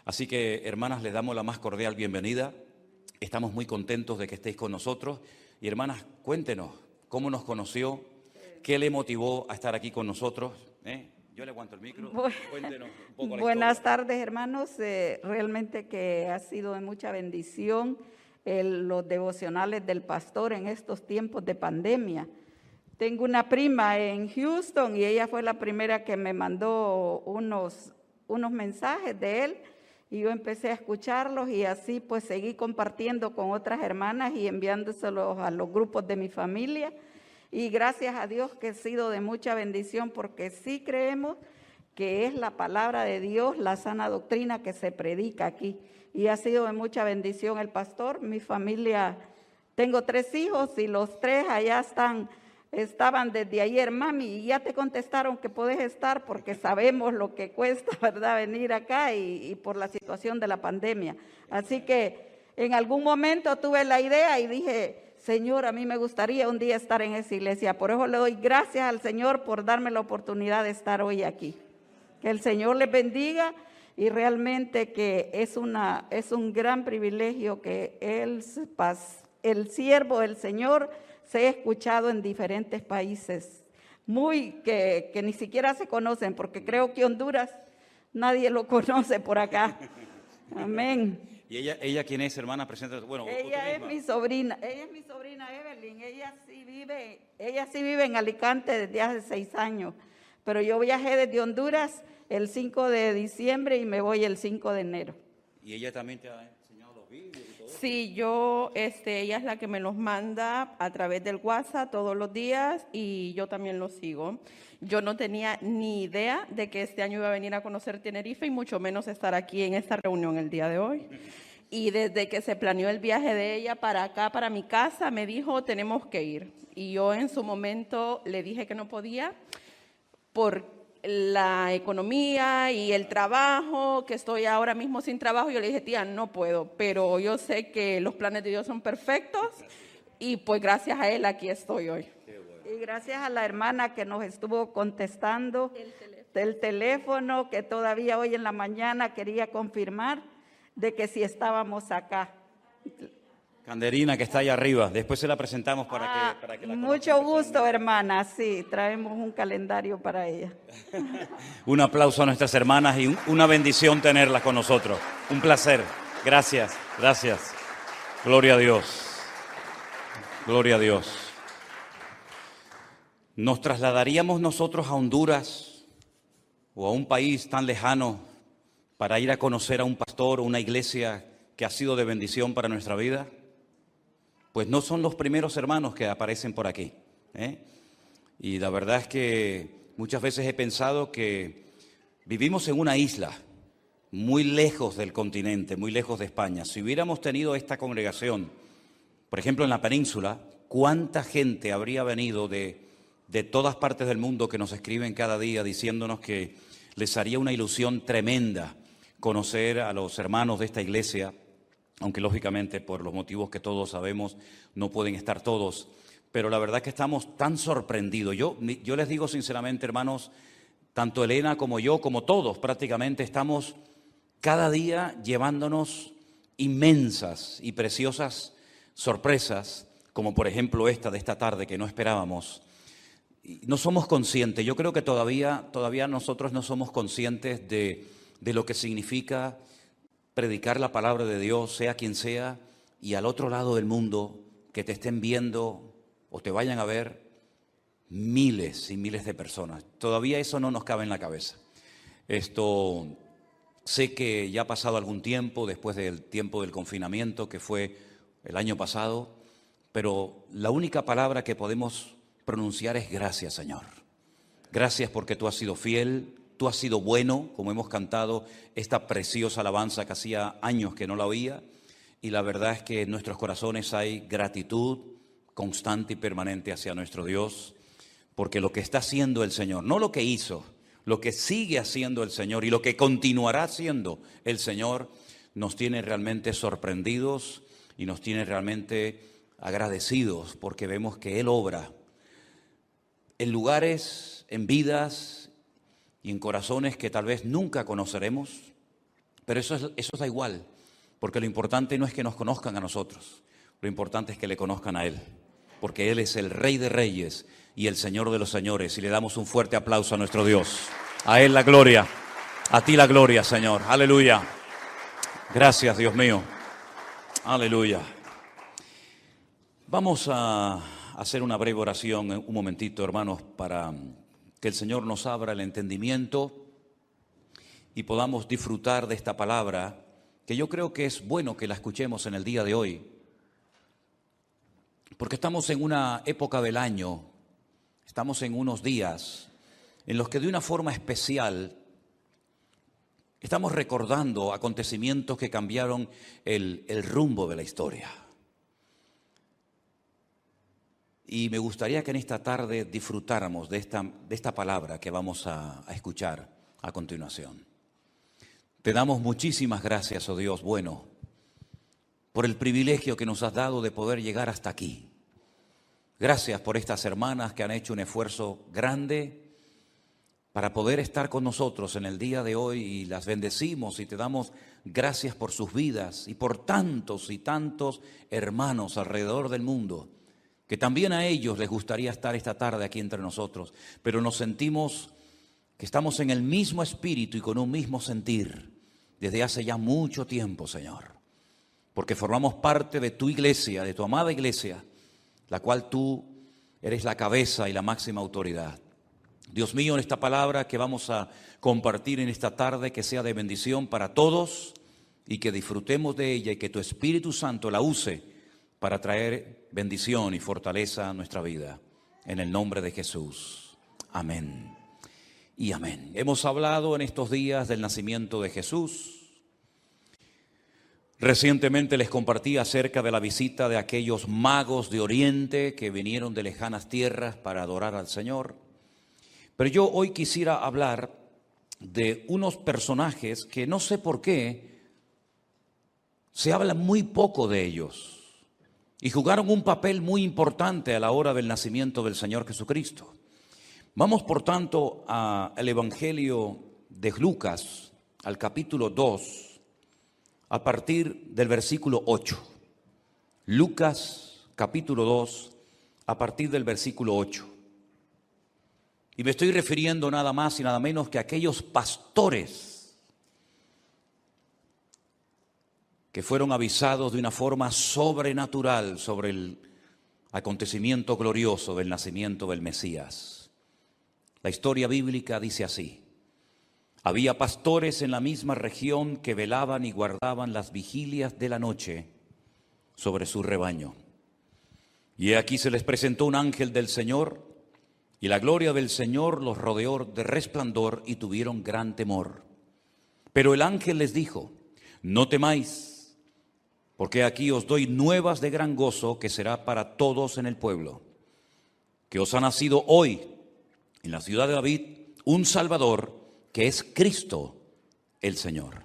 Así que, hermanas, les damos la más cordial bienvenida. Estamos muy contentos de que estéis con nosotros. Y, hermanas, cuéntenos cómo nos conoció, qué le motivó a estar aquí con nosotros. Yo le aguanto el micro. Cuéntenos un poco la Buenas historia. tardes, hermanos. Realmente que ha sido de mucha bendición los devocionales del pastor en estos tiempos de pandemia. Tengo una prima en Houston y ella fue la primera que me mandó unos mensajes de él y yo empecé a escucharlos y así pues seguí compartiendo con otras hermanas y enviándoselos a los grupos de mi familia. Y gracias a Dios que ha sido de mucha bendición porque sí creemos que es la palabra de Dios, la sana doctrina que se predica aquí. Y ha sido de mucha bendición el pastor. Mi familia, tengo 3 hijos y los 3 allá estaban desde ayer. Mami, y ya te contestaron que puedes estar porque sabemos lo que cuesta, ¿verdad?, venir acá y por la situación de la pandemia. Así que en algún momento tuve la idea y dije, Señor, a mí me gustaría un día estar en esa iglesia. Por eso le doy gracias al Señor por darme la oportunidad de estar hoy aquí. Que el Señor les bendiga y realmente que es un gran privilegio que el siervo del Señor sea escuchado en diferentes países, que ni siquiera se conocen, porque creo que Honduras nadie lo conoce por acá. Amén. ¿Y ella quién es, hermana? Preséntate. Bueno, ella es mi sobrina Evelyn. Ella sí vive en Alicante desde hace 6 años, pero yo viajé desde Honduras el 5 de diciembre y me voy el 5 de enero. ¿Y ella también te ha enseñado los vídeos y todo eso? Sí, ella es la que me los manda a través del WhatsApp todos los días y yo también los sigo. Yo no tenía ni idea de que este año iba a venir a conocer Tenerife y mucho menos estar aquí en esta reunión el día de hoy. Y desde que se planeó el viaje de ella para acá, para mi casa, me dijo, tenemos que ir. Y yo en su momento le dije que no podía por la economía y el trabajo, que estoy ahora mismo sin trabajo. Yo le dije, tía, no puedo, pero yo sé que los planes de Dios son perfectos y pues gracias a Él aquí estoy hoy. Y gracias a la hermana que nos estuvo contestando del teléfono, que todavía hoy en la mañana quería confirmar de que sí estábamos acá. Canderina, que está ahí arriba. Después se la presentamos para que la mucho conozcan gusto, personalmente. hermana. Sí, traemos un calendario para ella. Un aplauso a nuestras hermanas y una bendición tenerlas con nosotros. Un placer. Gracias, gracias. Gloria a Dios. Gloria a Dios. ¿Nos trasladaríamos nosotros a Honduras o a un país tan lejano para ir a conocer a un pastor o una iglesia que ha sido de bendición para nuestra vida? Pues no son los primeros hermanos que aparecen por aquí, Y la verdad es que muchas veces he pensado que vivimos en una isla muy lejos del continente, muy lejos de España. Si hubiéramos tenido esta congregación, por ejemplo, en la península, ¿cuánta gente habría venido de todas partes del mundo que nos escriben cada día diciéndonos que les haría una ilusión tremenda conocer a los hermanos de esta iglesia? Aunque lógicamente por los motivos que todos sabemos no pueden estar todos, pero la verdad es que estamos tan sorprendidos. Yo les digo sinceramente, hermanos, tanto Elena como yo, como todos prácticamente, estamos cada día llevándonos inmensas y preciosas sorpresas, como por ejemplo esta de esta tarde que no esperábamos. Y no somos conscientes, yo creo que todavía nosotros no somos conscientes de lo que significa predicar la palabra de Dios, sea quien sea, y al otro lado del mundo, que te estén viendo o te vayan a ver miles y miles de personas. Todavía eso no nos cabe en la cabeza. Sé que ya ha pasado algún tiempo, después del tiempo del confinamiento, que fue el año pasado, pero la única palabra que podemos pronunciar es gracias, Señor. Gracias porque tú has sido fiel. Tú has sido bueno, como hemos cantado esta preciosa alabanza que hacía años que no la oía. Y la verdad es que en nuestros corazones hay gratitud constante y permanente hacia nuestro Dios. Porque lo que está haciendo el Señor, no lo que hizo, lo que sigue haciendo el Señor y lo que continuará haciendo el Señor, nos tiene realmente sorprendidos y nos tiene realmente agradecidos porque vemos que Él obra en lugares, en vidas y en corazones que tal vez nunca conoceremos, Pero eso da igual, porque lo importante no es que nos conozcan a nosotros, lo importante es que le conozcan a Él, porque Él es el Rey de Reyes y el Señor de los Señores, y le damos un fuerte aplauso a nuestro Dios. A Él la gloria, a ti la gloria, Señor. Aleluya. Gracias, Dios mío. Aleluya. Vamos a hacer una breve oración, un momentito, hermanos, para que el Señor nos abra el entendimiento y podamos disfrutar de esta palabra, que yo creo que es bueno que la escuchemos en el día de hoy, porque estamos en una época del año, estamos en unos días en los que de una forma especial estamos recordando acontecimientos que cambiaron el rumbo de la historia. Y me gustaría que en esta tarde disfrutáramos de esta palabra que vamos a escuchar a continuación. Te damos muchísimas gracias, oh Dios bueno, por el privilegio que nos has dado de poder llegar hasta aquí. Gracias por estas hermanas que han hecho un esfuerzo grande para poder estar con nosotros en el día de hoy, y las bendecimos y te damos gracias por sus vidas y por tantos y tantos hermanos alrededor del mundo, que también a ellos les gustaría estar esta tarde aquí entre nosotros, pero nos sentimos que estamos en el mismo espíritu y con un mismo sentir desde hace ya mucho tiempo, Señor, porque formamos parte de tu iglesia, de tu amada iglesia, la cual tú eres la cabeza y la máxima autoridad. Dios mío, en esta palabra que vamos a compartir en esta tarde, que sea de bendición para todos y que disfrutemos de ella y que tu Espíritu Santo la use para traer bendición y fortaleza a nuestra vida. En el nombre de Jesús. Amén y amén. Hemos hablado en estos días del nacimiento de Jesús. Recientemente les compartí acerca de la visita de aquellos magos de Oriente que vinieron de lejanas tierras para adorar al Señor. Pero yo hoy quisiera hablar de unos personajes que no sé por qué se habla muy poco de ellos y jugaron un papel muy importante a la hora del nacimiento del Señor Jesucristo. Vamos, por tanto, al Evangelio de Lucas, al capítulo 2, a partir del versículo 8. Lucas, capítulo 2, a partir del versículo 8. Y me estoy refiriendo nada más y nada menos que a aquellos pastores que fueron avisados de una forma sobrenatural sobre el acontecimiento glorioso del nacimiento del Mesías. La historia bíblica dice así: había pastores en la misma región que velaban y guardaban las vigilias de la noche sobre su rebaño. Y aquí se les presentó un ángel del Señor, y la gloria del Señor los rodeó de resplandor y tuvieron gran temor. Pero el ángel les dijo: no temáis, porque aquí os doy nuevas de gran gozo que será para todos en el pueblo, que os ha nacido hoy en la ciudad de David un Salvador, que es Cristo el Señor.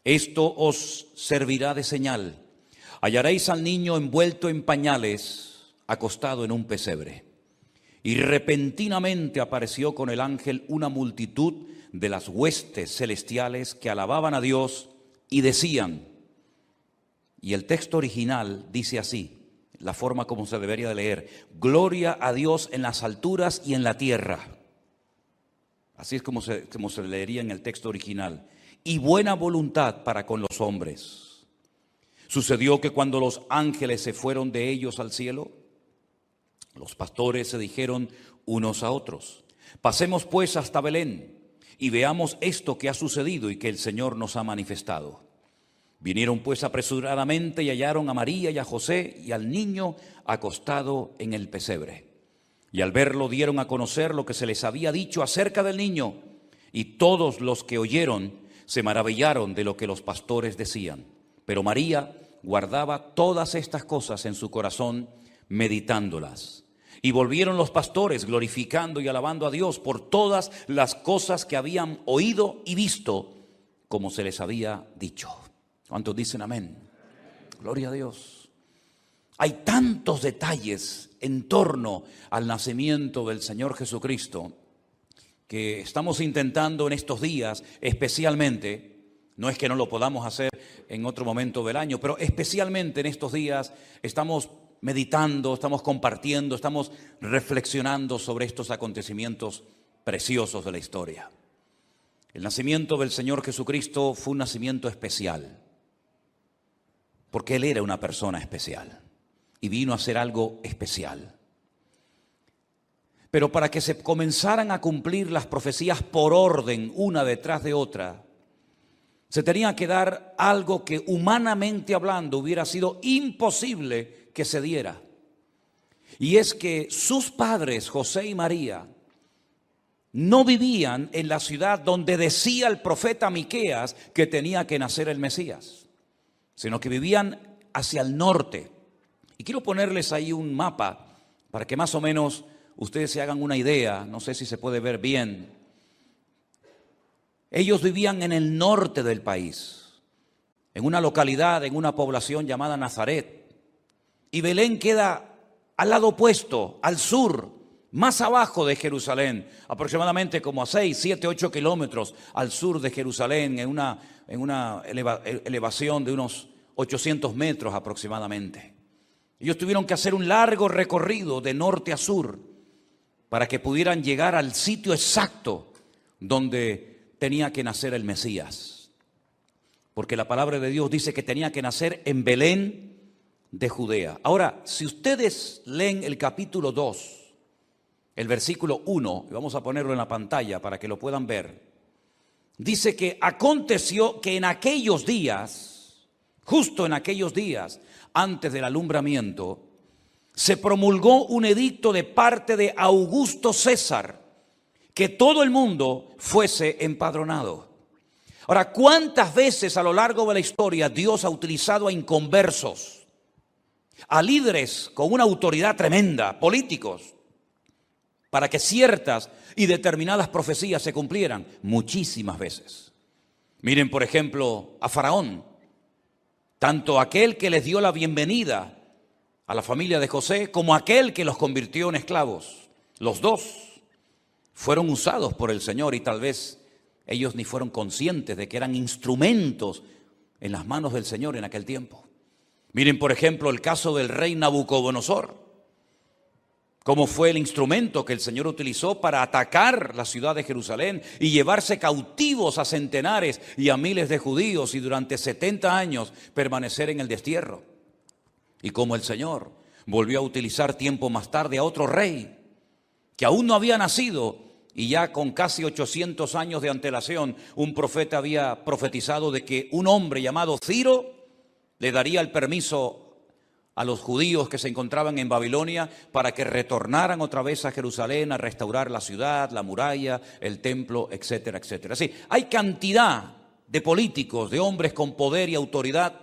Esto os servirá de señal: hallaréis al niño envuelto en pañales, acostado en un pesebre. Y repentinamente apareció con el ángel una multitud de las huestes celestiales que alababan a Dios y decían, y el texto original dice así, la forma como se debería de leer: gloria a Dios en las alturas y en la tierra. Así es como se leería en el texto original. Y buena voluntad para con los hombres. Sucedió que cuando los ángeles se fueron de ellos al cielo, los pastores se dijeron unos a otros: pasemos pues hasta Belén y veamos esto que ha sucedido y que el Señor nos ha manifestado. Vinieron pues apresuradamente y hallaron a María y a José y al niño acostado en el pesebre. Y al verlo dieron a conocer lo que se les había dicho acerca del niño, y todos los que oyeron se maravillaron de lo que los pastores decían. Pero María guardaba todas estas cosas en su corazón, meditándolas. Y volvieron los pastores glorificando y alabando a Dios por todas las cosas que habían oído y visto, como se les había dicho. ¿Cuántos dicen amén? Gloria a Dios. Hay tantos detalles en torno al nacimiento del Señor Jesucristo que estamos intentando en estos días especialmente No es que no lo podamos hacer en otro momento del año, pero especialmente en estos días estamos meditando, estamos compartiendo, estamos reflexionando sobre estos acontecimientos preciosos de la historia. El nacimiento del Señor Jesucristo fue un nacimiento especial, porque Él era una persona especial y vino a hacer algo especial. Pero para que se comenzaran a cumplir las profecías por orden, una detrás de otra, se tenía que dar algo que humanamente hablando hubiera sido imposible que se diera. Y es que sus padres, José y María, no vivían en la ciudad donde decía el profeta Miqueas que tenía que nacer el Mesías, sino que vivían hacia el norte. Y quiero ponerles ahí un mapa para que más o menos ustedes se hagan una idea. No sé si se puede ver bien. Ellos vivían en el norte del país, en una localidad, en una población llamada Nazaret. Y Belén queda al lado opuesto, al sur, más abajo de Jerusalén, aproximadamente como a 6, 7, 8 kilómetros al sur de Jerusalén, en una elevación de unos 800 metros aproximadamente. Ellos tuvieron que hacer un largo recorrido de norte a sur para que pudieran llegar al sitio exacto donde tenía que nacer el Mesías. Porque la palabra de Dios dice que tenía que nacer en Belén de Judea. Ahora, si ustedes leen el capítulo 2, el versículo 1, y vamos a ponerlo en la pantalla para que lo puedan ver, dice que aconteció que en aquellos días, justo en aquellos días, antes del alumbramiento, se promulgó un edicto de parte de Augusto César, que todo el mundo fuese empadronado. Ahora, ¿cuántas veces a lo largo de la historia Dios ha utilizado a inconversos, a líderes con una autoridad tremenda, políticos, para que ciertas y determinadas profecías se cumplieran? Muchísimas veces. Miren, por ejemplo, a Faraón, tanto aquel que les dio la bienvenida a la familia de José, como aquel que los convirtió en esclavos. Los dos fueron usados por el Señor y tal vez ellos ni fueron conscientes de que eran instrumentos en las manos del Señor en aquel tiempo. Miren, por ejemplo, el caso del rey Nabucodonosor. Cómo fue el instrumento que el Señor utilizó para atacar la ciudad de Jerusalén y llevarse cautivos a centenares y a miles de judíos y durante 70 años permanecer en el destierro. Y cómo el Señor volvió a utilizar tiempo más tarde a otro rey que aún no había nacido, y ya con casi 800 años de antelación, un profeta había profetizado de que un hombre llamado Ciro le daría el permiso a los judíos que se encontraban en Babilonia para que retornaran otra vez a Jerusalén a restaurar la ciudad, la muralla, el templo, etcétera, etcétera. Sí, hay cantidad de políticos, de hombres con poder y autoridad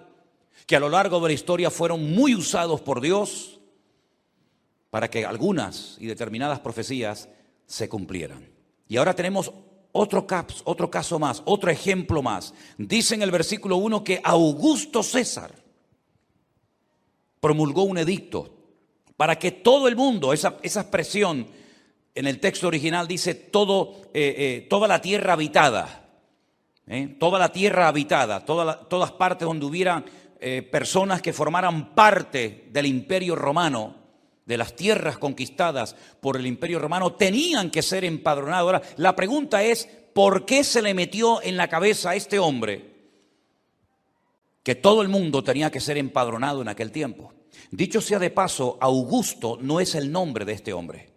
que a lo largo de la historia fueron muy usados por Dios para que algunas y determinadas profecías se cumplieran. Y ahora tenemos otro caso más, otro ejemplo más. Dice en el versículo 1 que Augusto César promulgó un edicto para que todo el mundo, esa expresión en el texto original dice toda la tierra habitada, toda la tierra habitada, todas partes donde hubiera personas que formaran parte del Imperio Romano, de las tierras conquistadas por el Imperio Romano, tenían que ser empadronados. Ahora, la pregunta es, ¿por qué se le metió en la cabeza a este hombre que todo el mundo tenía que ser empadronado en aquel tiempo? Dicho sea de paso, Augusto no es el nombre de este hombre.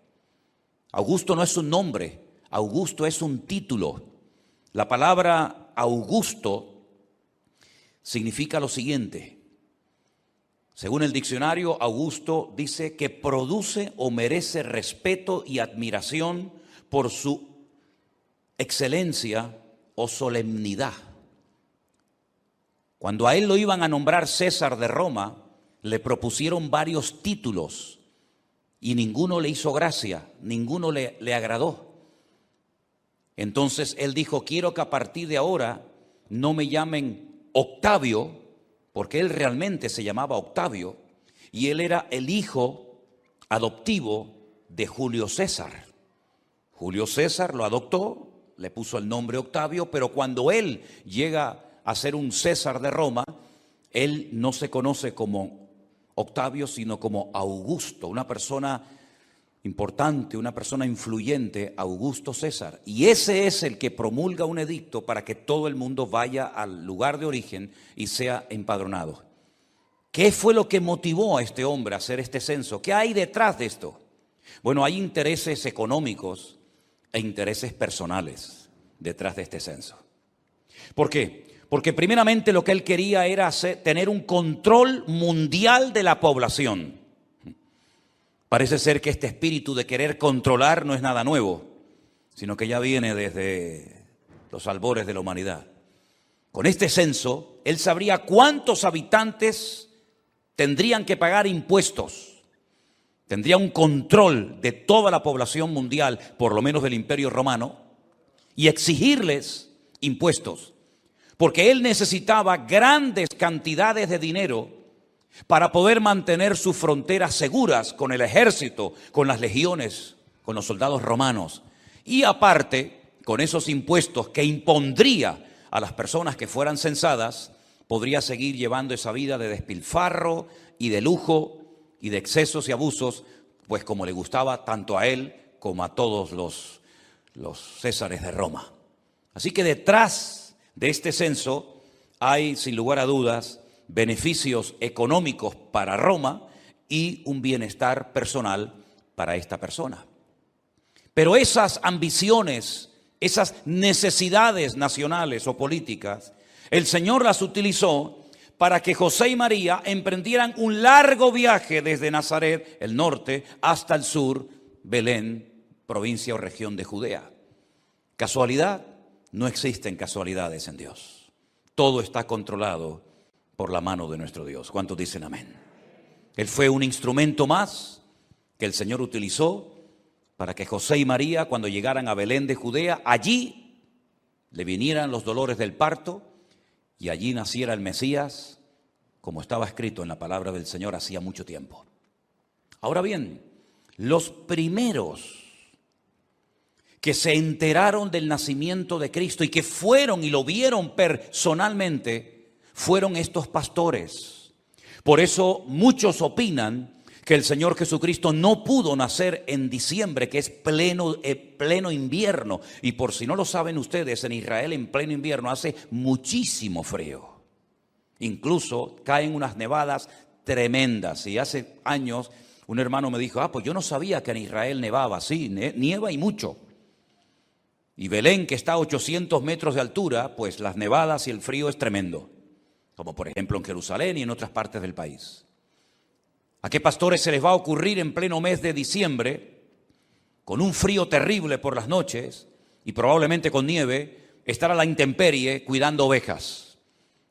Augusto no es un nombre, Augusto es un título. La palabra Augusto significa lo siguiente. Según el diccionario, Augusto dice que produce o merece respeto y admiración por su excelencia o solemnidad. Cuando a él lo iban a nombrar César de Roma, le propusieron varios títulos y ninguno le hizo gracia, ninguno le agradó. Entonces él dijo, quiero que a partir de ahora no me llamen Octavio, porque él realmente se llamaba Octavio, y él era el hijo adoptivo de Julio César. Julio César lo adoptó, le puso el nombre Octavio, pero cuando él llega a ser un César de Roma, él no se conoce como Octavio, sino como Augusto, una persona importante, una persona influyente, Augusto César. Y ese es el que promulga un edicto para que todo el mundo vaya al lugar de origen y sea empadronado. ¿Qué fue lo que motivó a este hombre a hacer este censo? ¿Qué hay detrás de esto? Bueno, hay intereses económicos e intereses personales detrás de este censo. ¿Por qué? Porque primeramente lo que él quería era tener un control mundial de la población. Parece ser que este espíritu de querer controlar no es nada nuevo, sino que ya viene desde los albores de la humanidad. Con este censo, él sabría cuántos habitantes tendrían que pagar impuestos. Tendría un control de toda la población mundial, por lo menos del Imperio Romano, y exigirles impuestos. Porque él necesitaba grandes cantidades de dinero para poder mantener sus fronteras seguras con el ejército, con las legiones, con los soldados romanos. Y aparte, con esos impuestos que impondría a las personas que fueran censadas, podría seguir llevando esa vida de despilfarro y de lujo y de excesos y abusos, pues como le gustaba tanto a él como a todos los césares de Roma. Así que detrás de este censo hay, sin lugar a dudas, beneficios económicos para Roma y un bienestar personal para esta persona. Pero esas ambiciones, esas necesidades nacionales o políticas, el Señor las utilizó para que José y María emprendieran un largo viaje desde Nazaret, el norte, hasta el sur, Belén, provincia o región de Judea. ¿Casualidad? No existen casualidades en Dios. Todo está controlado por la mano de nuestro Dios. ¿Cuántos dicen amén? Él fue un instrumento más que el Señor utilizó para que José y María, cuando llegaran a Belén de Judea, allí le vinieran los dolores del parto y allí naciera el Mesías, como estaba escrito en la palabra del Señor hacía mucho tiempo. Ahora bien, los primeros que se enteraron del nacimiento de Cristo y que fueron y lo vieron personalmente, fueron estos pastores. Por eso muchos opinan que el Señor Jesucristo no pudo nacer en diciembre, que es pleno invierno. Y por si no lo saben ustedes, en Israel en pleno invierno hace muchísimo frío. Incluso caen unas nevadas tremendas. Y hace años un hermano me dijo, pues yo no sabía que en Israel nevaba. Sí, nieva y mucho. Y Belén, que está a 800 metros de altura, pues las nevadas y el frío es tremendo. Como por ejemplo en Jerusalén y en otras partes del país. ¿A qué pastores se les va a ocurrir en pleno mes de diciembre, con un frío terrible por las noches y probablemente con nieve, estar a la intemperie cuidando ovejas?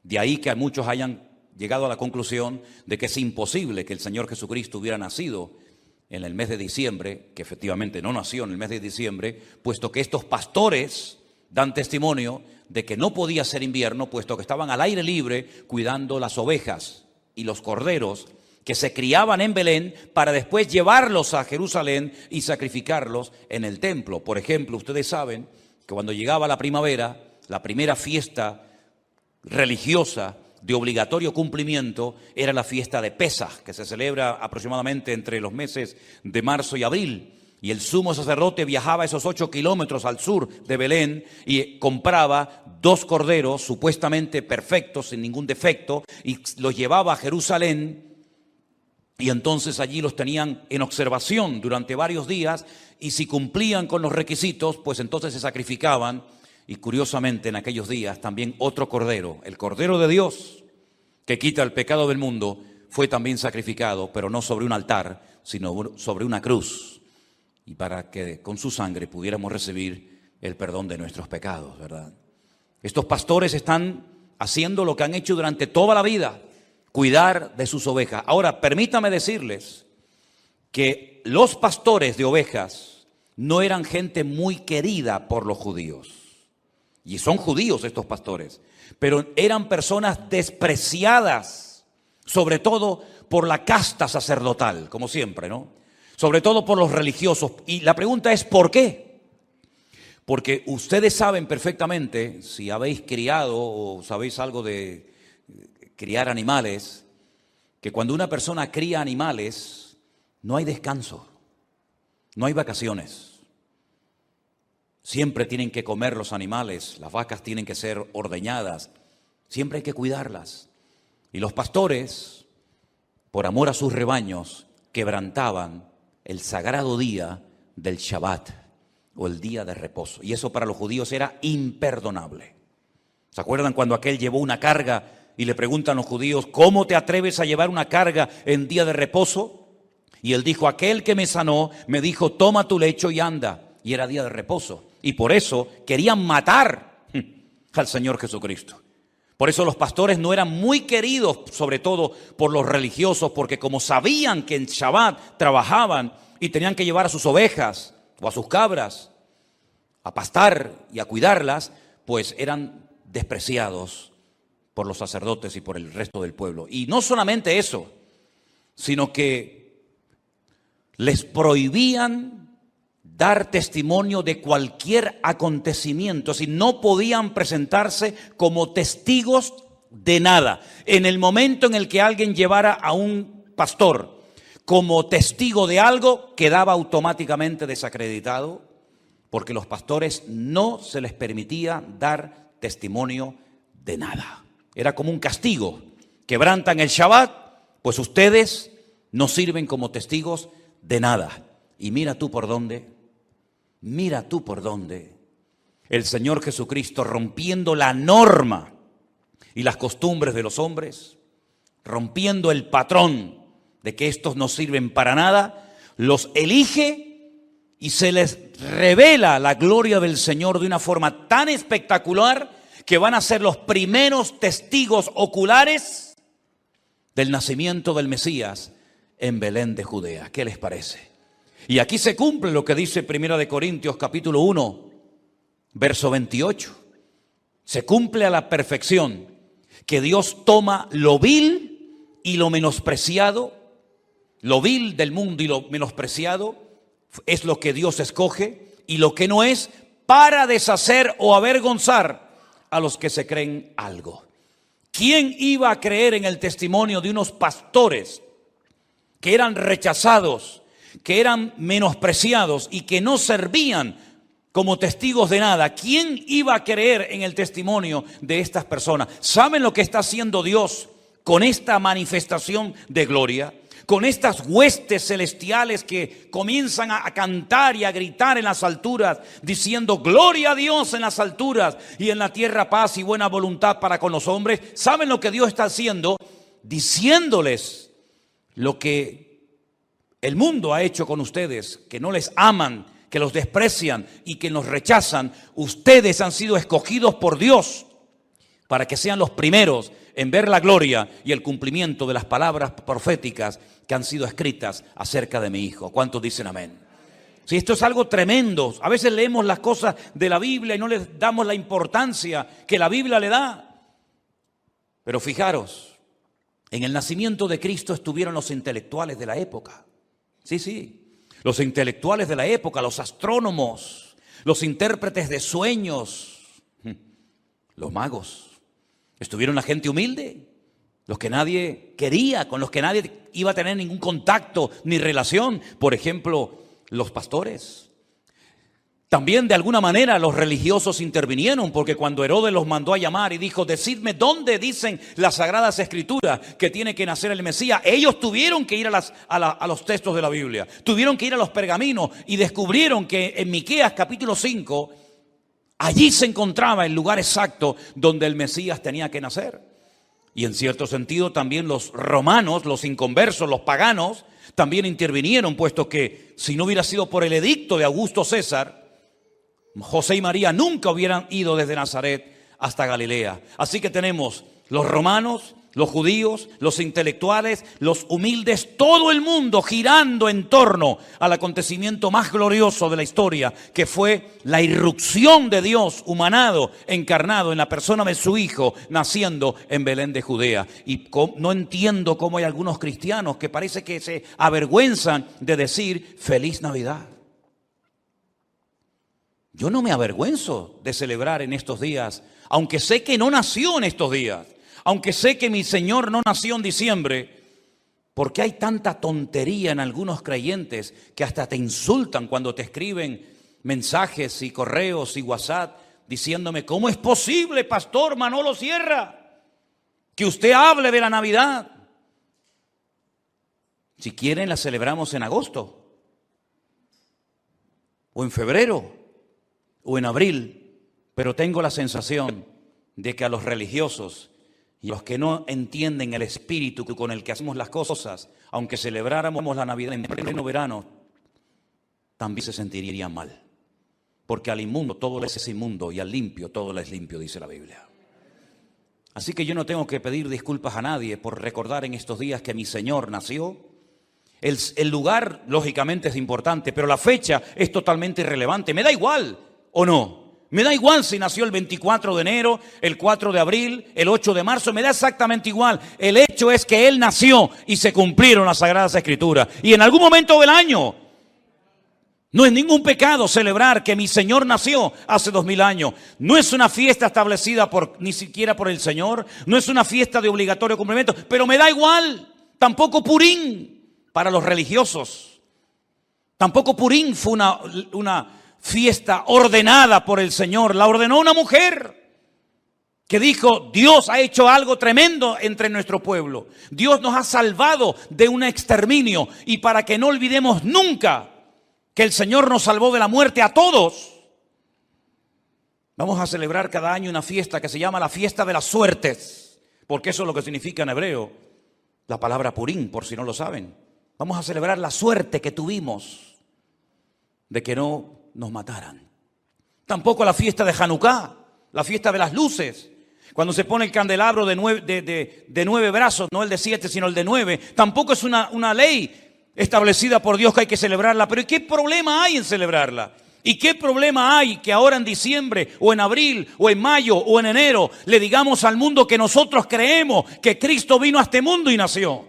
De ahí que muchos hayan llegado a la conclusión de que es imposible que el Señor Jesucristo hubiera nacido en el mes de diciembre, que efectivamente no nació en el mes de diciembre, puesto que estos pastores dan testimonio de que no podía ser invierno, puesto que estaban al aire libre cuidando las ovejas y los corderos que se criaban en Belén para después llevarlos a Jerusalén y sacrificarlos en el templo. Por ejemplo, ustedes saben que cuando llegaba la primavera, la primera fiesta religiosa de obligatorio cumplimiento era la fiesta de Pesaj, que se celebra aproximadamente entre los meses de marzo y abril. Y el sumo sacerdote viajaba esos 8 kilómetros al sur de Belén y compraba 2 corderos supuestamente perfectos, sin ningún defecto, y los llevaba a Jerusalén. Y entonces allí los tenían en observación durante varios días, y si cumplían con los requisitos, pues entonces se sacrificaban. Y curiosamente en aquellos días también otro cordero, el Cordero de Dios, que quita el pecado del mundo, fue también sacrificado, pero no sobre un altar, sino sobre una cruz. Y para que con su sangre pudiéramos recibir el perdón de nuestros pecados, ¿verdad? Estos pastores están haciendo lo que han hecho durante toda la vida, cuidar de sus ovejas. Ahora, permítame decirles que los pastores de ovejas no eran gente muy querida por los judíos. Y son judíos estos pastores, pero eran personas despreciadas, sobre todo por la casta sacerdotal, como siempre, ¿no? Sobre todo por los religiosos. Y la pregunta es, ¿por qué? Porque ustedes saben perfectamente, si habéis criado o sabéis algo de criar animales, que cuando una persona cría animales, no hay descanso, no hay vacaciones. Siempre tienen que comer los animales, las vacas tienen que ser ordeñadas, siempre hay que cuidarlas. Y los pastores, por amor a sus rebaños, quebrantaban el sagrado día del Shabbat o el día de reposo. Y eso para los judíos era imperdonable. ¿Se acuerdan cuando aquel llevó una carga y le preguntan los judíos, ¿cómo te atreves a llevar una carga en día de reposo? Y él dijo, aquel que me sanó me dijo, toma tu lecho y anda. Y era día de reposo. Y por eso querían matar al Señor Jesucristo. Por eso los pastores no eran muy queridos, sobre todo por los religiosos, porque como sabían que en Shabbat trabajaban y tenían que llevar a sus ovejas o a sus cabras a pastar y a cuidarlas, pues eran despreciados por los sacerdotes y por el resto del pueblo. Y no solamente eso, sino que les prohibían dar testimonio de cualquier acontecimiento, es decir, no podían presentarse como testigos de nada. En el momento en el que alguien llevara a un pastor como testigo de algo, quedaba automáticamente desacreditado, porque los pastores no se les permitía dar testimonio de nada. Era como un castigo. Quebrantan el Shabbat, pues ustedes no sirven como testigos de nada. Y mira tú por dónde el Señor Jesucristo, rompiendo la norma y las costumbres de los hombres, rompiendo el patrón de que estos no sirven para nada, los elige y se les revela la gloria del Señor de una forma tan espectacular que van a ser los primeros testigos oculares del nacimiento del Mesías en Belén de Judea. ¿Qué les parece? Y aquí se cumple lo que dice 1 Corintios capítulo 1, verso 28. Se cumple a la perfección que Dios toma lo vil y lo menospreciado, lo vil del mundo y lo menospreciado es lo que Dios escoge, y lo que no es, para deshacer o avergonzar a los que se creen algo. ¿Quién iba a creer en el testimonio de unos pastores que eran rechazados, que eran menospreciados y que no servían como testigos de nada? ¿Quién iba a creer en el testimonio de estas personas? ¿Saben lo que está haciendo Dios con esta manifestación de gloria? Con estas huestes celestiales que comienzan a cantar y a gritar en las alturas, diciendo gloria a Dios en las alturas y en la tierra paz y buena voluntad para con los hombres. ¿Saben lo que Dios está haciendo? Diciéndoles lo que el mundo ha hecho con ustedes, que no les aman, que los desprecian y que nos rechazan. Ustedes han sido escogidos por Dios para que sean los primeros en ver la gloria y el cumplimiento de las palabras proféticas que han sido escritas acerca de mi Hijo. ¿Cuántos dicen amén? Sí, esto es algo tremendo. A veces leemos las cosas de la Biblia y no les damos la importancia que la Biblia le da. Pero fijaros, en el nacimiento de Cristo estuvieron los intelectuales de la época. Sí, los intelectuales de la época, los astrónomos, los intérpretes de sueños, los magos. Estuvieron la gente humilde, los que nadie quería, con los que nadie iba a tener ningún contacto ni relación. Por ejemplo, los pastores. También de alguna manera los religiosos intervinieron, porque cuando Herodes los mandó a llamar y dijo, decidme dónde dicen las Sagradas Escrituras que tiene que nacer el Mesías, ellos tuvieron que ir a los textos de la Biblia, tuvieron que ir a los pergaminos y descubrieron que en Miqueas capítulo 5, allí se encontraba el lugar exacto donde el Mesías tenía que nacer. Y en cierto sentido también los romanos, los inconversos, los paganos, también intervinieron, puesto que si no hubiera sido por el edicto de Augusto César, José y María nunca hubieran ido desde Nazaret hasta Galilea. Así que tenemos los romanos, los judíos, los intelectuales, los humildes, todo el mundo girando en torno al acontecimiento más glorioso de la historia, que fue la irrupción de Dios humanado, encarnado en la persona de su Hijo, naciendo en Belén de Judea. Y no entiendo cómo hay algunos cristianos que parece que se avergüenzan de decir Feliz Navidad. Yo no me avergüenzo de celebrar en estos días, aunque sé que no nació en estos días, aunque sé que mi Señor no nació en diciembre, porque hay tanta tontería en algunos creyentes que hasta te insultan cuando te escriben mensajes y correos y WhatsApp diciéndome: ¿cómo es posible, pastor Manolo Sierra, que usted hable de la Navidad? Si quieren la celebramos en agosto, o en febrero, o en abril, pero tengo la sensación de que a los religiosos y a los que no entienden el espíritu con el que hacemos las cosas, aunque celebráramos la Navidad en pleno verano, también se sentirían mal. Porque al inmundo todo le es inmundo y al limpio todo le es limpio, dice la Biblia. Así que yo no tengo que pedir disculpas a nadie por recordar en estos días que mi Señor nació. El lugar, lógicamente, es importante, pero la fecha es totalmente irrelevante. Me da igual, ¿o no? Me da igual si nació el 24 de enero, el 4 de abril, el 8 de marzo, me da exactamente igual. El hecho es que Él nació y se cumplieron las Sagradas Escrituras. Y en algún momento del año, no es ningún pecado celebrar que mi Señor nació hace 2000 años. No es una fiesta establecida ni siquiera por el Señor, no es una fiesta de obligatorio cumplimiento, pero me da igual. Tampoco Purín para los religiosos. Tampoco Purín fue una fiesta ordenada por el Señor. La ordenó una mujer que dijo: Dios ha hecho algo tremendo entre nuestro pueblo. Dios nos ha salvado de un exterminio. Y para que no olvidemos nunca que el Señor nos salvó de la muerte a todos, vamos a celebrar cada año una fiesta que se llama la fiesta de las suertes, porque eso es lo que significa en hebreo la palabra Purín, por si no lo saben. Vamos a celebrar la suerte que tuvimos de que no nos mataran. Tampoco la fiesta de Hanukkah, la fiesta de las luces, cuando se pone el candelabro de 9 brazos, no el de 7, sino el de 9, tampoco es una ley establecida por Dios que hay que celebrarla. Pero ¿qué problema hay en celebrarla? ¿Y qué problema hay que ahora en diciembre, o en abril, o en mayo, o en enero, le digamos al mundo que nosotros creemos que Cristo vino a este mundo y nació?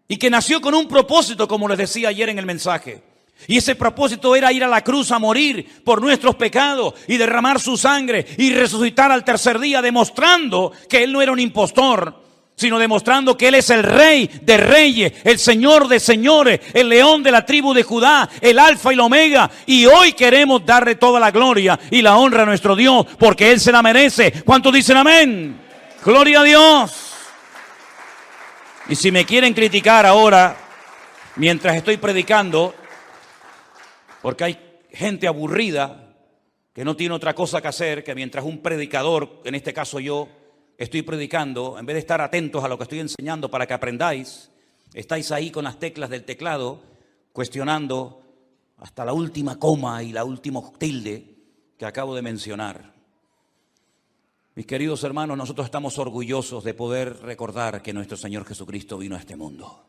Y que nació con un propósito, como les decía ayer en el mensaje. Y ese propósito era ir a la cruz a morir por nuestros pecados y derramar su sangre y resucitar al tercer día, demostrando que Él no era un impostor, sino demostrando que Él es el Rey de reyes, el Señor de señores, el León de la tribu de Judá, el Alfa y el Omega. Y hoy queremos darle toda la gloria y la honra a nuestro Dios, porque Él se la merece. ¿Cuántos dicen amén? Gloria a Dios. Y si me quieren criticar ahora, mientras estoy predicando, porque hay gente aburrida que no tiene otra cosa que hacer que mientras un predicador, en este caso yo, estoy predicando, en vez de estar atentos a lo que estoy enseñando para que aprendáis, estáis ahí con las teclas del teclado cuestionando hasta la última coma y la última tilde que acabo de mencionar. Mis queridos hermanos, nosotros estamos orgullosos de poder recordar que nuestro Señor Jesucristo vino a este mundo.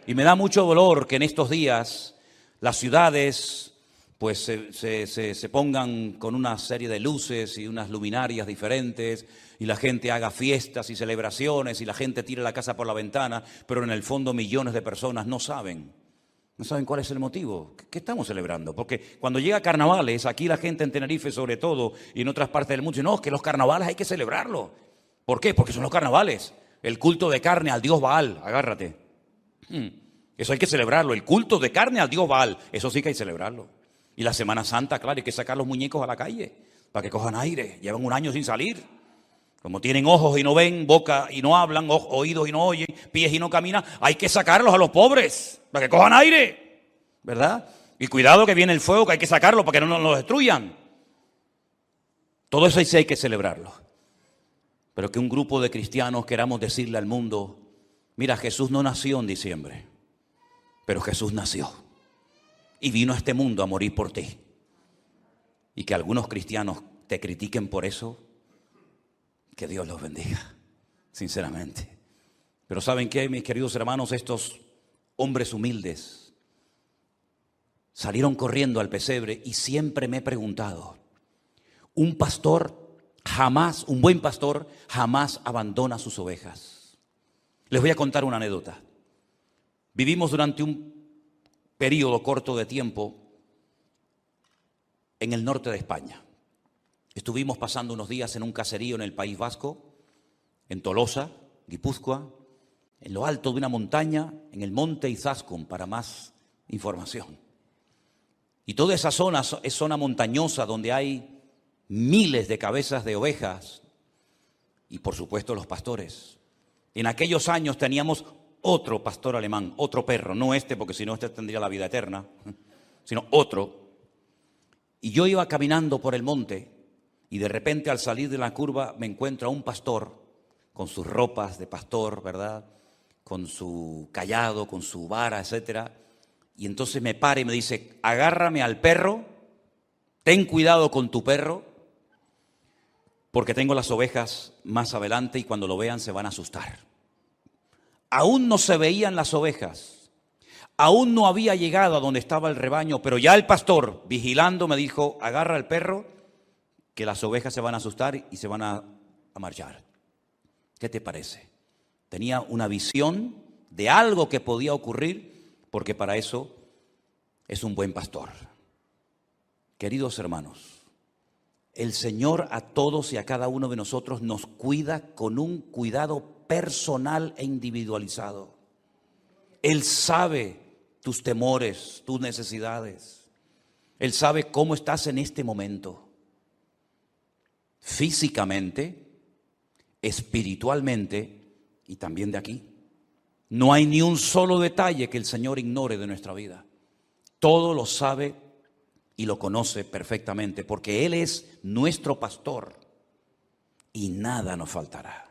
Y me da mucho dolor que en estos días las ciudades pues se pongan con una serie de luces y unas luminarias diferentes, y la gente haga fiestas y celebraciones y la gente tire la casa por la ventana, pero en el fondo millones de personas no saben cuál es el motivo. ¿Qué estamos celebrando? Porque cuando llega carnavales, aquí la gente en Tenerife sobre todo y en otras partes del mundo dice: no, es que los carnavales hay que celebrarlo. ¿Por qué? Porque son los carnavales. El culto de carne al dios Baal, agárrate. Eso hay que celebrarlo, el culto de carne al dios Baal, eso sí que hay que celebrarlo. Y la Semana Santa, claro, hay que sacar los muñecos a la calle para que cojan aire. Llevan un año sin salir. Como tienen ojos y no ven, boca y no hablan, oídos y no oyen, pies y no caminan, hay que sacarlos a los pobres para que cojan aire, ¿verdad? Y cuidado que viene el fuego, que hay que sacarlo para que no nos destruyan. Todo eso sí hay que celebrarlo. Pero que un grupo de cristianos queramos decirle al mundo: mira, Jesús no nació en diciembre, pero Jesús nació y vino a este mundo a morir por ti. Y que algunos cristianos te critiquen por eso, que Dios los bendiga, sinceramente. Pero ¿saben qué, mis queridos hermanos? Estos hombres humildes salieron corriendo al pesebre y siempre me he preguntado: un buen pastor jamás abandona sus ovejas. Les voy a contar una anécdota. Vivimos durante un periodo corto de tiempo en el norte de España. Estuvimos pasando unos días en un caserío en el País Vasco, en Tolosa, Guipúzcoa, en lo alto de una montaña, en el monte Izaskun, para más información. Y toda esa zona es zona montañosa donde hay miles de cabezas de ovejas y por supuesto los pastores. En aquellos años teníamos otro pastor alemán, otro perro, no este porque si no este tendría la vida eterna, sino otro. Y yo iba caminando por el monte y de repente al salir de la curva me encuentro a un pastor con sus ropas de pastor, ¿verdad? Con su cayado, con su vara, etcétera. Y entonces me para y me dice, agárrame al perro, ten cuidado con tu perro, porque tengo las ovejas más adelante y cuando lo vean se van a asustar. Aún no se veían las ovejas, aún no había llegado a donde estaba el rebaño, pero ya el pastor, vigilando, me dijo, agarra al perro, que las ovejas se van a asustar y se van a marchar. ¿Qué te parece? Tenía una visión de algo que podía ocurrir, porque para eso es un buen pastor. Queridos hermanos, el Señor a todos y a cada uno de nosotros nos cuida con un cuidado personal e individualizado. Él sabe tus temores, tus necesidades. Él sabe cómo estás en este momento. Físicamente, espiritualmente y también de aquí. No hay ni un solo detalle que el Señor ignore de nuestra vida. Todo lo sabe y lo conoce perfectamente, porque Él es nuestro pastor y nada nos faltará.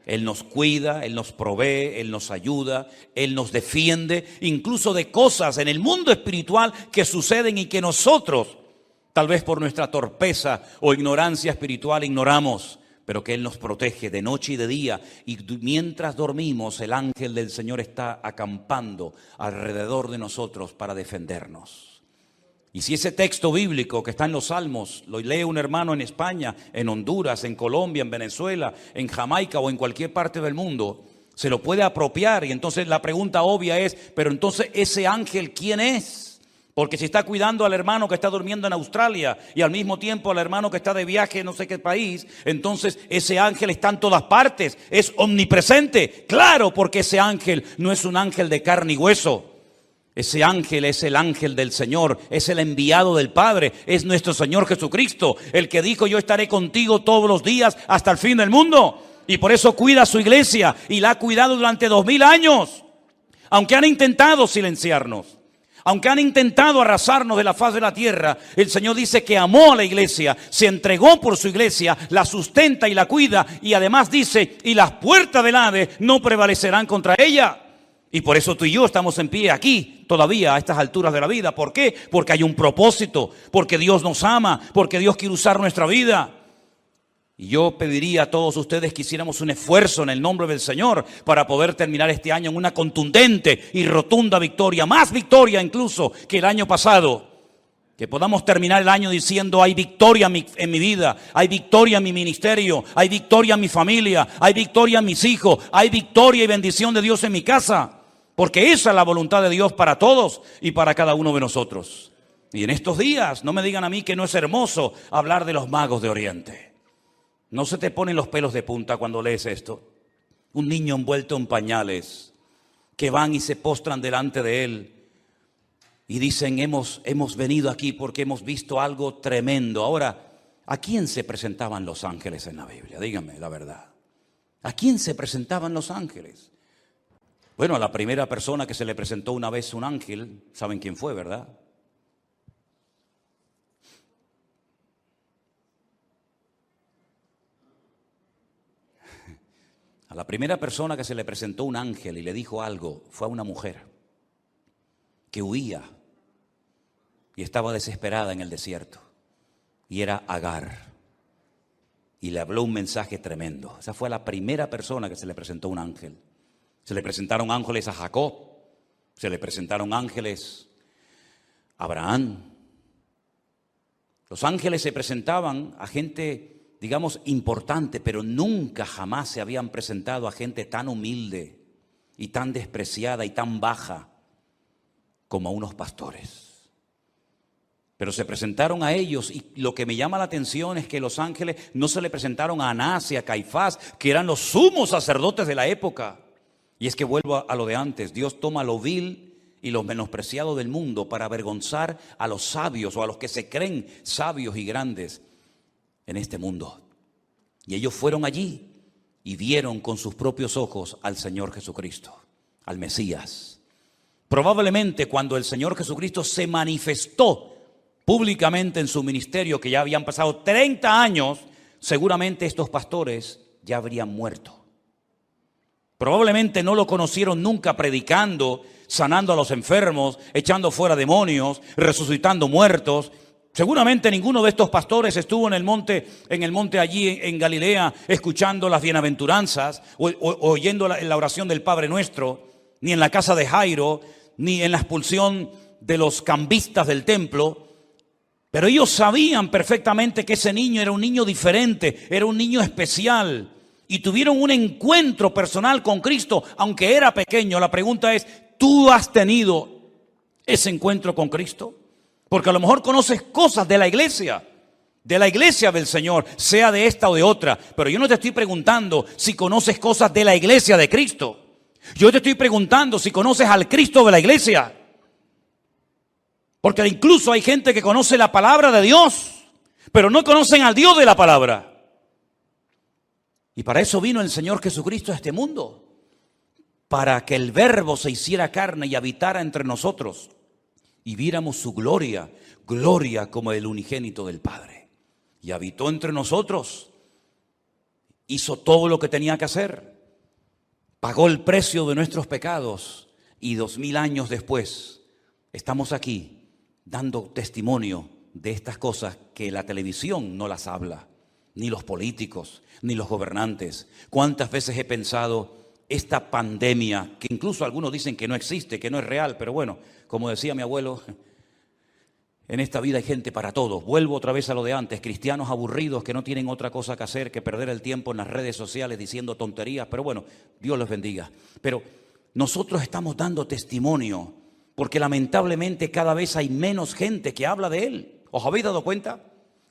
Él nos cuida, Él nos provee, Él nos ayuda, Él nos defiende, incluso de cosas en el mundo espiritual que suceden y que nosotros, tal vez por nuestra torpeza o ignorancia espiritual, ignoramos, pero que Él nos protege de noche y de día. Y mientras dormimos, el ángel del Señor está acampando alrededor de nosotros para defendernos. Y si ese texto bíblico que está en los Salmos lo lee un hermano en España, en Honduras, en Colombia, en Venezuela, en Jamaica o en cualquier parte del mundo, se lo puede apropiar. Y entonces la pregunta obvia es, pero entonces ese ángel, ¿quién es? Porque si está cuidando al hermano que está durmiendo en Australia y al mismo tiempo al hermano que está de viaje en no sé qué país, entonces ese ángel está en todas partes, es omnipresente. Claro, porque ese ángel no es un ángel de carne y hueso. Ese ángel es el ángel del Señor, es el enviado del Padre, es nuestro Señor Jesucristo, el que dijo, yo estaré contigo todos los días hasta el fin del mundo. Y por eso cuida a su iglesia y la ha cuidado durante 2000 años. Aunque han intentado silenciarnos. Aunque han intentado arrasarnos de la faz de la tierra, el Señor dice que amó a la iglesia, se entregó por su iglesia, la sustenta y la cuida, y además dice, y las puertas del Hades no prevalecerán contra ella. Y por eso tú y yo estamos en pie aquí, todavía a estas alturas de la vida. ¿Por qué? Porque hay un propósito, porque Dios nos ama, porque Dios quiere usar nuestra vida. Y yo pediría a todos ustedes que hiciéramos un esfuerzo en el nombre del Señor para poder terminar este año en una contundente y rotunda victoria, más victoria incluso que el año pasado. Que podamos terminar el año diciendo hay victoria en mi vida, hay victoria en mi ministerio, hay victoria en mi familia, hay victoria en mis hijos, hay victoria y bendición de Dios en mi casa. Porque esa es la voluntad de Dios para todos y para cada uno de nosotros. Y en estos días no me digan a mí que no es hermoso hablar de los magos de Oriente. ¿No se te ponen los pelos de punta cuando lees esto? Un niño envuelto en pañales, que van y se postran delante de él y dicen, hemos venido aquí porque hemos visto algo tremendo. Ahora, ¿a quién se presentaban los ángeles en la Biblia? Díganme la verdad. ¿A quién se presentaban los ángeles? Bueno, a la primera persona que se le presentó una vez un ángel, ¿saben quién fue, verdad? A la primera persona que se le presentó un ángel y le dijo algo fue a una mujer que huía y estaba desesperada en el desierto. Y era Agar. Y le habló un mensaje tremendo. Esa fue la primera persona que se le presentó un ángel. Se le presentaron ángeles a Jacob. Se le presentaron ángeles a Abraham. Los ángeles se presentaban a gente, digamos, importante, pero nunca jamás se habían presentado a gente tan humilde y tan despreciada y tan baja como a unos pastores. Pero se presentaron a ellos, y lo que me llama la atención es que los ángeles no se le presentaron a Anás y a Caifás, que eran los sumos sacerdotes de la época. Y es que vuelvo a lo de antes, Dios toma lo vil y lo menospreciado del mundo para avergonzar a los sabios o a los que se creen sabios y grandes en este mundo. Y ellos fueron allí y vieron con sus propios ojos al Señor Jesucristo, al Mesías. Probablemente cuando el Señor Jesucristo se manifestó públicamente en su ministerio, que ya habían pasado 30 años, seguramente estos pastores ya habrían muerto. Probablemente no lo conocieron nunca predicando, sanando a los enfermos, echando fuera demonios, resucitando muertos. Seguramente ninguno de estos pastores estuvo en el monte allí en Galilea, escuchando las bienaventuranzas, o oyendo la oración del Padre Nuestro, ni en la casa de Jairo, ni en la expulsión de los cambistas del templo. Pero ellos sabían perfectamente que ese niño era un niño diferente, era un niño especial. Y tuvieron un encuentro personal con Cristo, aunque era pequeño. La pregunta es, ¿tú has tenido ese encuentro con Cristo? Porque a lo mejor conoces cosas de la iglesia del Señor, sea de esta o de otra. Pero yo no te estoy preguntando si conoces cosas de la iglesia de Cristo. Yo te estoy preguntando si conoces al Cristo de la iglesia. Porque incluso hay gente que conoce la palabra de Dios, pero no conocen al Dios de la palabra. Y para eso vino el Señor Jesucristo a este mundo, para que el Verbo se hiciera carne y habitara entre nosotros y viéramos su gloria, gloria como el unigénito del Padre. Y habitó entre nosotros, hizo todo lo que tenía que hacer, pagó el precio de nuestros pecados y 2000 años después estamos aquí dando testimonio de estas cosas que la televisión no las habla, ni los políticos, ni los gobernantes. ¿Cuántas veces he pensado esta pandemia, que incluso algunos dicen que no existe, que no es real, pero bueno, como decía mi abuelo, en esta vida hay gente para todos. Vuelvo otra vez a lo de antes, cristianos aburridos que no tienen otra cosa que hacer que perder el tiempo en las redes sociales diciendo tonterías, pero bueno, Dios los bendiga. Pero nosotros estamos dando testimonio, porque lamentablemente cada vez hay menos gente que habla de Él. ¿Os habéis dado cuenta?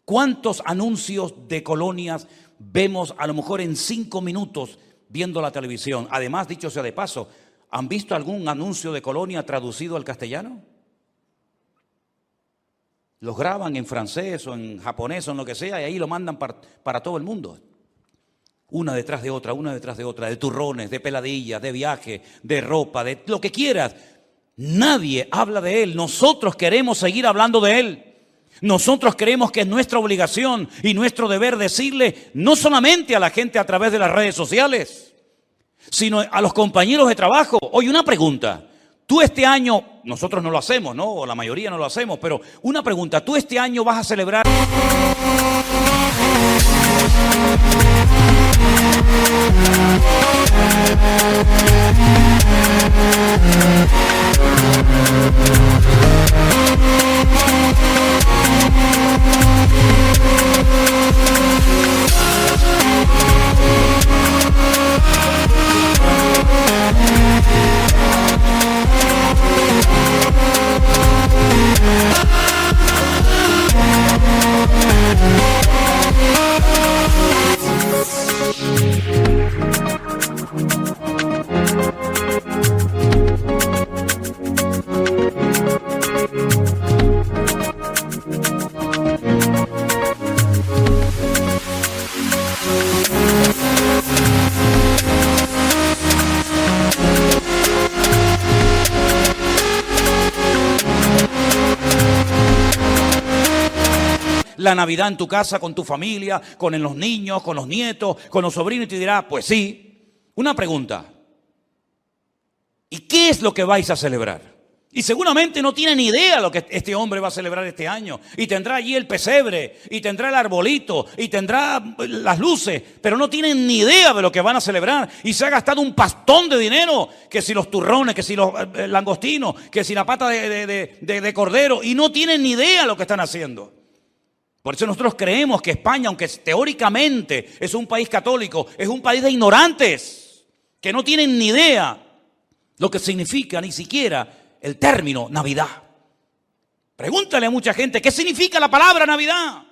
¿Cuántos anuncios de colonias vemos a lo mejor en 5 minutos viendo la televisión? Además, dicho sea de paso, ¿han visto algún anuncio de colonia traducido al castellano? Los graban en francés o en japonés o en lo que sea y ahí lo mandan para todo el mundo. Una detrás de otra, de turrones, de peladillas, de viaje, de ropa, de lo que quieras. Nadie habla de Él. Nosotros queremos seguir hablando de Él. Nosotros creemos que es nuestra obligación y nuestro deber decirle no solamente a la gente a través de las redes sociales, sino a los compañeros de trabajo. Oye, una pregunta. Tú este año, nosotros no lo hacemos, ¿no? O la mayoría no lo hacemos, pero una pregunta. ¿Tú este año vas a celebrar? La Navidad en tu casa, con tu familia, con los niños, con los nietos, con los sobrinos, y te dirá, pues sí. Una pregunta. ¿Y qué es lo que vais a celebrar? Y seguramente no tiene ni idea lo que este hombre va a celebrar este año. Y tendrá allí el pesebre, y tendrá el arbolito, y tendrá las luces, pero no tienen ni idea de lo que van a celebrar. Y se ha gastado un pastón de dinero, que si los turrones, que si los langostinos, que si la pata de cordero, y no tienen ni idea de lo que están haciendo. Por eso nosotros creemos que España, aunque teóricamente es un país católico, es un país de ignorantes, que no tienen ni idea lo que significa ni siquiera el término Navidad. Pregúntale a mucha gente, ¿qué significa la palabra Navidad?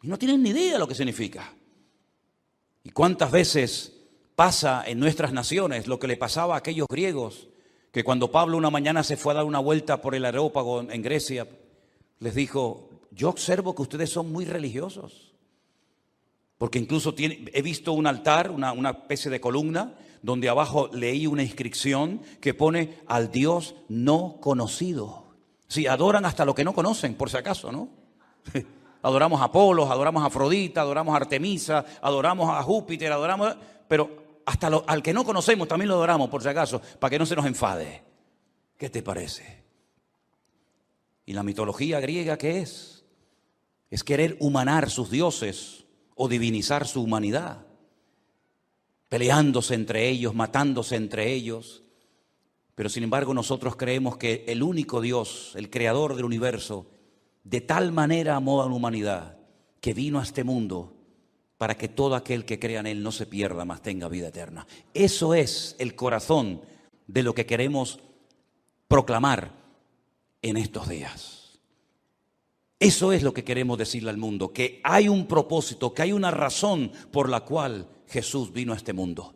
Y no tienen ni idea de lo que significa. ¿Y cuántas veces pasa en nuestras naciones lo que le pasaba a aquellos griegos, que cuando Pablo una mañana se fue a dar una vuelta por el Areópago en Grecia, les dijo, yo observo que ustedes son muy religiosos? Porque incluso he visto un altar, una especie de columna, donde abajo leí una inscripción que pone al Dios no conocido. Sí, adoran hasta lo que no conocen, por si acaso, ¿no? Adoramos a Apolos, adoramos a Afrodita, adoramos a Artemisa, adoramos a Júpiter, pero hasta al que no conocemos también lo adoramos, por si acaso, para que no se nos enfade. ¿Qué te parece? ¿Y la mitología griega qué es? Es querer humanar sus dioses o divinizar su humanidad, peleándose entre ellos, matándose entre ellos. Pero sin embargo nosotros creemos que el único Dios, el creador del universo, de tal manera amó a la humanidad que vino a este mundo para que todo aquel que crea en Él no se pierda, mas tenga vida eterna. Eso es el corazón de lo que queremos proclamar en estos días. Eso es lo que queremos decirle al mundo, que hay un propósito, que hay una razón por la cual Jesús vino a este mundo.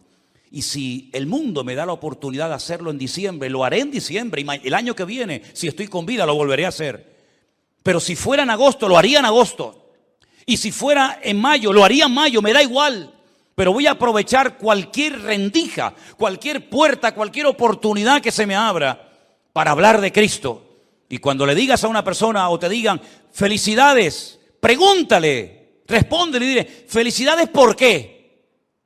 Y si el mundo me da la oportunidad de hacerlo en diciembre, lo haré en diciembre, y el año que viene, si estoy con vida, lo volveré a hacer. Pero si fuera en agosto, lo haría en agosto. Y si fuera en mayo, lo haría en mayo, me da igual. Pero voy a aprovechar cualquier rendija, cualquier puerta, cualquier oportunidad que se me abra para hablar de Cristo. Y cuando le digas a una persona o te digan, felicidades, pregúntale, respóndele y dile, felicidades, ¿por qué?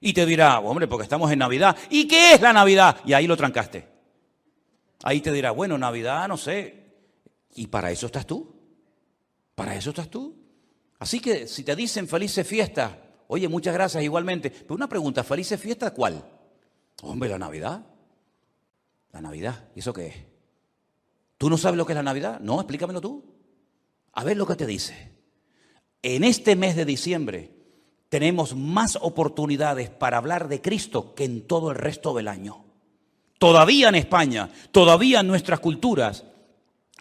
Y te dirá, hombre, porque estamos en Navidad. ¿Y qué es la Navidad? Y ahí lo trancaste. Ahí te dirá, bueno, Navidad, no sé. ¿Y para eso estás tú? ¿Para eso estás tú? Así que si te dicen felices fiestas, oye, muchas gracias igualmente. Pero una pregunta, ¿felices fiestas cuál? Hombre, la Navidad. La Navidad, ¿y eso qué es? ¿Tú no sabes lo que es la Navidad? No, explícamelo tú. A ver lo que te dice. En este mes de diciembre tenemos más oportunidades para hablar de Cristo que en todo el resto del año. Todavía en España, todavía en nuestras culturas,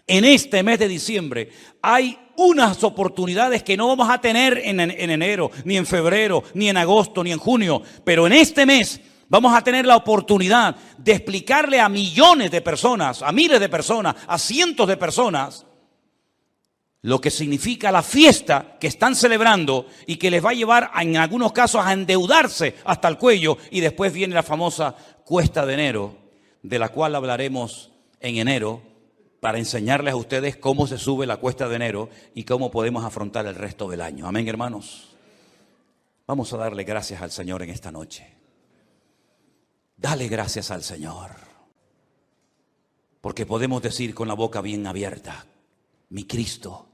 en este mes de diciembre hay unas oportunidades que no vamos a tener en enero, ni en febrero, ni en agosto, ni en junio. Pero en este mes vamos a tener la oportunidad de explicarle a millones de personas, a miles de personas, a cientos de personas, lo que significa la fiesta que están celebrando y que les va a llevar en algunos casos a endeudarse hasta el cuello. Y después viene la famosa cuesta de enero, de la cual hablaremos en enero, para enseñarles a ustedes cómo se sube la cuesta de enero y cómo podemos afrontar el resto del año. Amén, hermanos. Vamos a darle gracias al Señor en esta noche. Dale gracias al Señor, porque podemos decir con la boca bien abierta, mi Cristo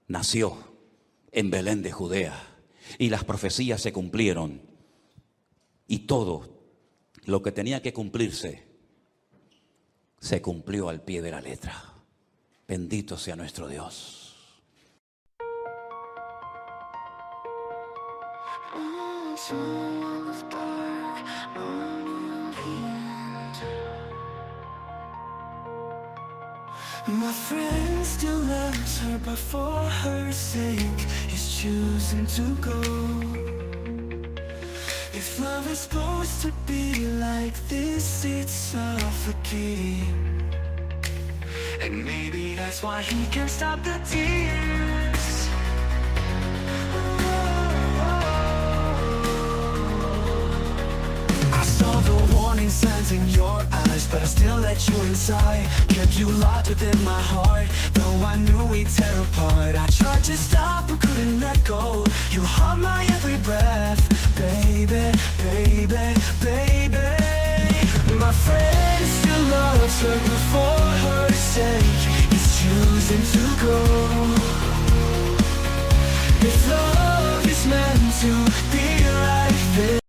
nació en Belén de Judea y las profecías se cumplieron y todo lo que tenía que cumplirse se cumplió al pie de la letra. Bendito sea nuestro Dios. My friend still loves her, but for her sake he's choosing to go. If love is supposed to be like this, it's suffocating. And maybe that's why he can't stop the tears. I saw the warning signs in your eyes, but I still let you inside. Kept you locked within my heart, though I knew we'd tear apart. I tried to stop but couldn't let go. You haunt my every breath, baby, baby, baby. My friend still loves her.